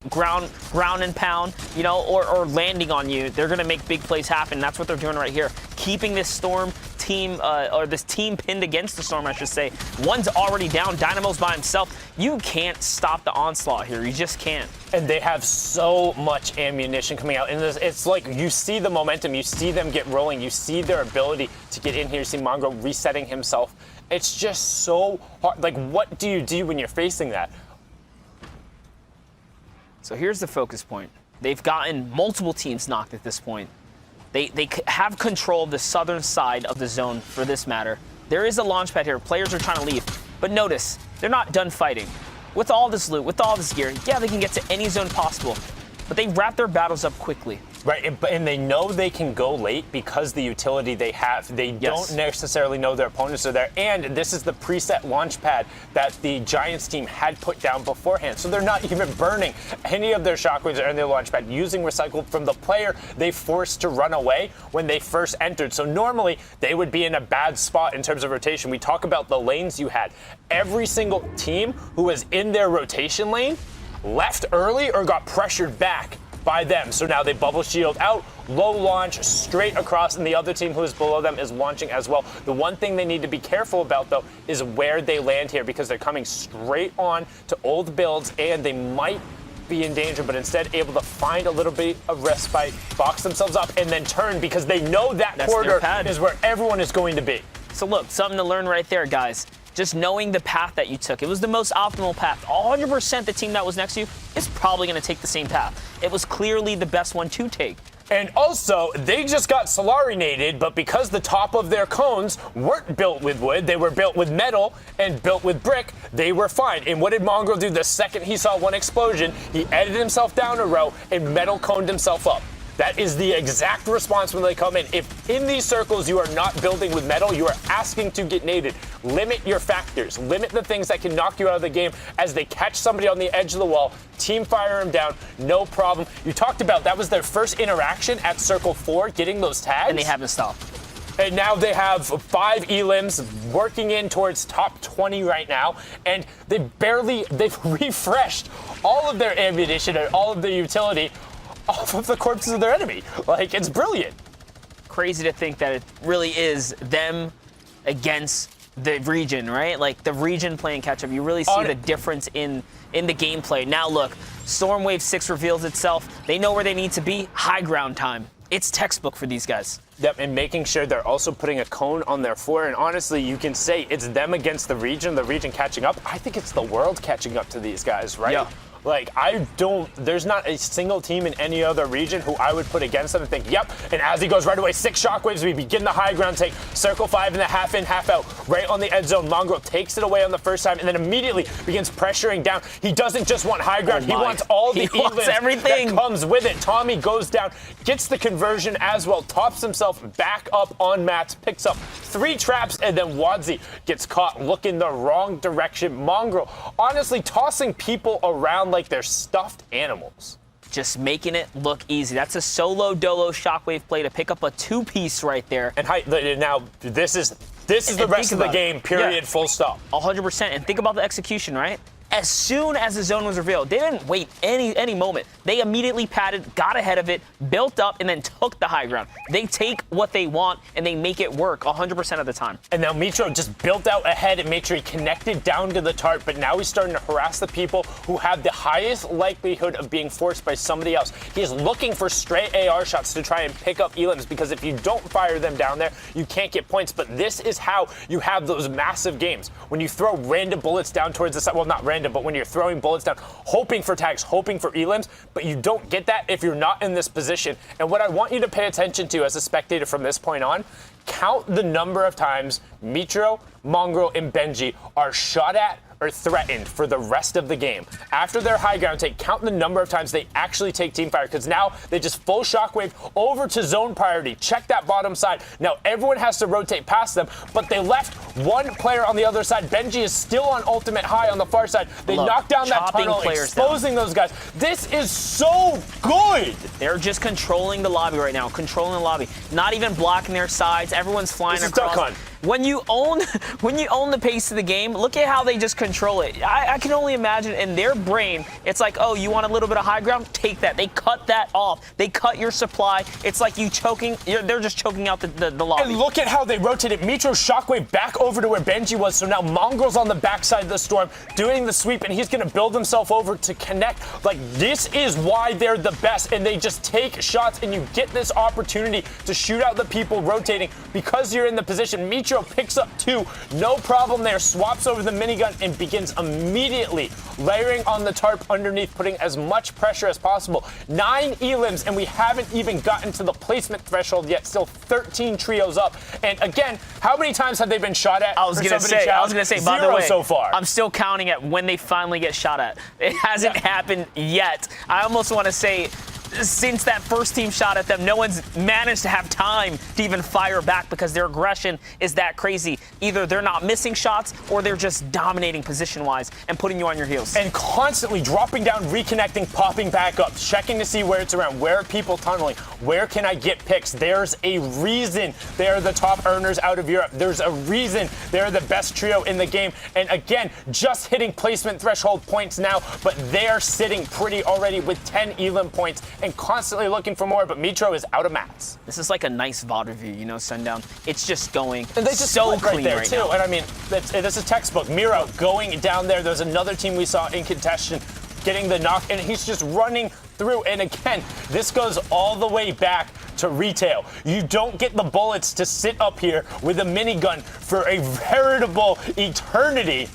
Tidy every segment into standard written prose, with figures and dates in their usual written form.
ground and pound, you know, or landing on you. They're gonna make big plays happen. That's what they're doing right here. Keeping this Storm team, or this team pinned against the Storm, I should say. One's already down. Dynamo's by himself. You can't stop the onslaught here. You just can't. And they have so much ammunition coming out. And it's like you see the momentum. You see them get rolling. You see their ability to get in here. You see Mongraal resetting himself. It's just so hard. Like, what do you do when you're facing that? So here's the focus point. They've gotten multiple teams knocked at this point. They have control of the southern side of the zone for this matter. There is a launch pad here. Players are trying to leave. But notice, they're not done fighting. With all this loot, with all this gear, yeah, they can get to any zone possible. But they wrap their battles up quickly. Right, and they know they can go late because the utility they have. They don't necessarily know their opponents are there. And this is the preset launch pad that the Giants team had put down beforehand. So they're not even burning any of their shockwaves or their launch pad, using recycled from the player they forced to run away when they first entered. So normally they would be in a bad spot in terms of rotation. We talk about the lanes you had. Every single team who was in their rotation lane left early or got pressured back by them. So now they bubble shield out, low launch, straight across, and the other team who is below them is launching as well. The one thing they need to be careful about, though, is where they land here, because they're coming straight on to old builds, and they might be in danger, but instead able to find a little bit of respite, box themselves up, and then turn, because they know that corridor is where everyone is going to be. So look, something to learn right there, guys. Just knowing the path that you took. It was the most optimal path. 100% the team that was next to you is probably going to take the same path. It was clearly the best one to take. And also, they just got Solarinated, but because the top of their cones weren't built with wood, they were built with metal and built with brick, they were fine. And what did Mongraal do the second he saw one explosion? He edited himself down a row and metal coned himself up. That is the exact response when they come in. If in these circles you are not building with metal, you are asking to get naded. Limit your factors. Limit the things that can knock you out of the game as they catch somebody on the edge of the wall. Team fire him down, no problem. You talked about that was their first interaction at Circle 4, getting those tags. And they haven't stopped. And now they have 5 elims working in towards top 20 right now. And they've refreshed all of their ammunition and all of their utility off of the corpses of their enemy. Like, it's brilliant. Crazy to think that it really is them against the region, right? Like, the region playing catch-up. You really see the difference in the gameplay. Now, look, Storm Wave 6 reveals itself. They know where they need to be. High ground time. It's textbook for these guys. Yep, and making sure they're also putting a cone on their floor. And honestly, you can say it's them against the region catching up. I think it's the world catching up to these guys, right? Yeah. Like, there's not a single team in any other region who I would put against them and think, yep. And as he goes right away, 6 shockwaves, we begin the high ground take. Circle 5 in the half in, half out, right on the edge zone. Mongraal takes it away on the first time and then immediately begins pressuring down. He doesn't just want high ground, he wants all the everything that comes with it. Tommy goes down, gets the conversion as well, tops himself back up on mats, picks up 3 traps, and then Wadzi gets caught looking the wrong direction. Mongraal honestly tossing people around like they're stuffed animals. Just making it look easy. That's a solo dolo shockwave play to pick up a 2-piece right there. And now this is the rest of the game, period, full stop. 100%. And think about the execution, right? As soon as the zone was revealed, they didn't wait any moment. They immediately padded, got ahead of it, built up, and then took the high ground. They take what they want, and they make it work 100% of the time. And now Mitro just built out ahead and made sure he connected down to the tart, but now he's starting to harass the people who have the highest likelihood of being forced by somebody else. He is looking for stray AR shots to try and pick up elims, because if you don't fire them down there, you can't get points. But this is how you have those massive games. When you throw random bullets down towards the side, well, not random, but when you're throwing bullets down, hoping for tags, hoping for elims, but you don't get that if you're not in this position. And what I want you to pay attention to as a spectator from this point on, count the number of times Mitro, Mongraal, and Benji are shot at or threatened for the rest of the game. After their high ground take, count the number of times they actually take team fire, because now they just full shockwave over to zone priority. Check that bottom side. Now everyone has to rotate past them, but they left one player on the other side. Benji is still on ultimate high on the far side. They knock down that tunnel, exposing those guys. This is so good. They're just controlling the lobby right now, controlling the lobby. Not even blocking their sides. Everyone's flying across. Duck hunt. when you own the pace of the game, look at how they just control it. I can only imagine in their brain, it's like, oh, you want a little bit of high ground? Take that. They cut that off. They cut your supply. It's like they're just choking out the lobby. And look at how they rotated Mitro shockwave back over to where Benji was. So now Mongraal's on the backside of the storm doing the sweep, and he's going to build himself over to connect. Like, this is why they're the best, and they just take shots, and you get this opportunity to shoot out the people rotating because you're in the position. Mitro picks up 2, no problem there, swaps over the minigun and begins immediately layering on the tarp underneath, putting as much pressure as possible. 9 elims, and we haven't even gotten to the placement threshold yet. Still 13 trios up. And again, how many times have they been shot at? I was gonna say, by the 0 way, so far. I'm still counting at when they finally get shot at. It hasn't happened yet. I almost want to say, since that first team shot at them, no one's managed to have time to even fire back because their aggression is that crazy. Either they're not missing shots or they're just dominating position-wise and putting you on your heels. And constantly dropping down, reconnecting, popping back up, checking to see where it's around, where are people tunneling, where can I get picks. There's a reason they're the top earners out of Europe. There's a reason they're the best trio in the game. And again, just hitting placement threshold points now, but they're sitting pretty already with 10 elim points and constantly looking for more, but Mitro is out of mats. This is like a nice VOD review, you know, Sundown. It's just going and they just so right clean there right too. now. And I mean, this is textbook. Miro going down there. There's another team we saw in contention getting the knock, and he's just running through. And again, this goes all the way back to retail. You don't get the bullets to sit up here with a minigun for a veritable eternity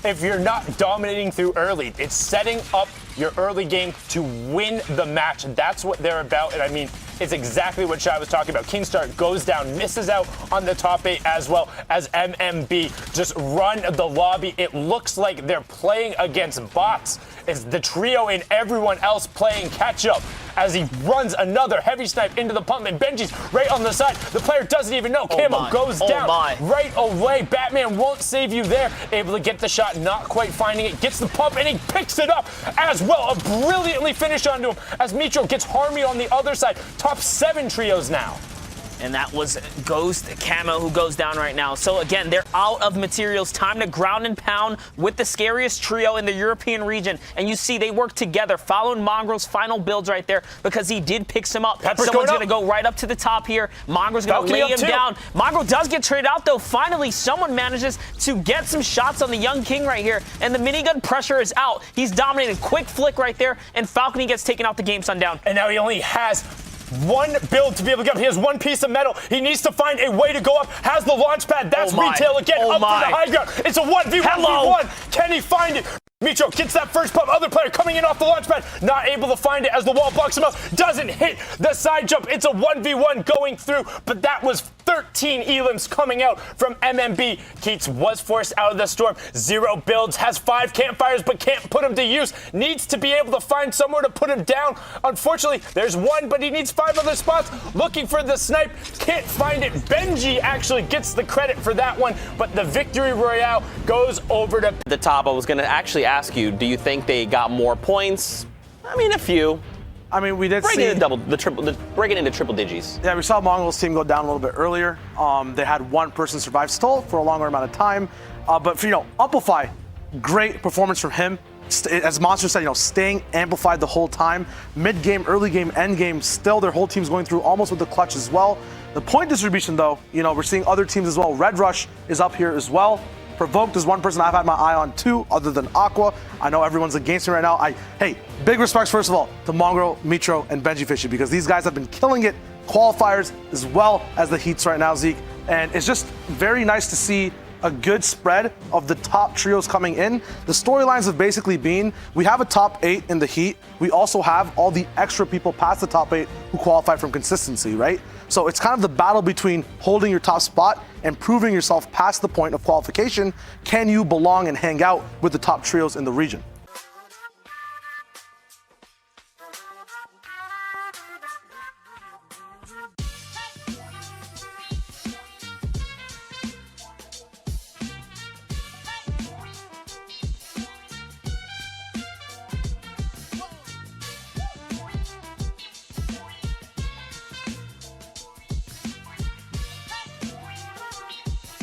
if you're not dominating through early. It's setting up your early game to win the match. That's what they're about. And I mean, it's exactly what Shai was talking about. Kingstar goes down, misses out on the top 8 as well as MMB just run the lobby. It looks like they're playing against bots. It's the trio and everyone else playing catch up as he runs another heavy snipe into the pump, and Benji's right on the side. The player doesn't even know. Camo goes down right away. Batman won't save you there. Able to get the shot, not quite finding it. Gets the pump, and he picks it up as well. A brilliantly finished onto him as Mitro gets Harmy on the other side. Top 7 trios now. And that was Ghost Camo who goes down right now. So again, they're out of materials. Time to ground and pound with the scariest trio in the European region. And you see they work together, following Mongraal's final builds right there because he did pick some up. Pepper's Someone's going to go right up to the top here. Mongraal's going to lay him down. Mongraal does get traded out though. Finally, someone manages to get some shots on the young king right here. And the minigun pressure is out. He's dominated. Quick flick right there. And Falcony gets taken out the game, Sundown. And now he only has one build to be able to get up. He has one piece of metal. He needs to find a way to go up. Has the launch pad. That's retail again. Up to the high ground. It's a 1v1v1. Can he find it? Mitro gets that first pump. Other player coming in off the launch pad. Not able to find it as the wall blocks him out. Doesn't hit the side jump. It's a 1v1 going through, but that was 13 elims coming out from MMB. Keats was forced out of the storm. 0 builds, has 5 campfires, but can't put him to use. Needs to be able to find somewhere to put him down. Unfortunately, there's 1, but he needs 5 other spots. Looking for the snipe, can't find it. Benji actually gets the credit for that one, but the victory royale goes over to the top. I was going to actually ask you, do you think they got more points? I mean, a few. I mean, we did break see it into break it into triple digits. Yeah, we saw Mongraal's team go down a little bit earlier. They had 1 person survive still for a longer amount of time. But for, Amplify, great performance from him. As Monster said, staying amplified the whole time. Mid game, early game, end game, still their whole team's going through almost with the clutch as well. The point distribution, though, we're seeing other teams as well. Red Rush is up here as well. Provoked is one person I've had my eye on too, other than Aqua. I know everyone's against me right now. Hey, big respects, first of all, to Mongraal, Mitro, and Benjyfishy, because these guys have been killing it, qualifiers as well as the heats right now, Zeke. And it's just very nice to see a good spread of the top trios coming in. The storylines have basically been, we have a top 8 in the heat. We also have all the extra people past the top 8 who qualify from consistency, right? So it's kind of the battle between holding your top spot and proving yourself past the point of qualification. Can you belong and hang out with the top trios in the region?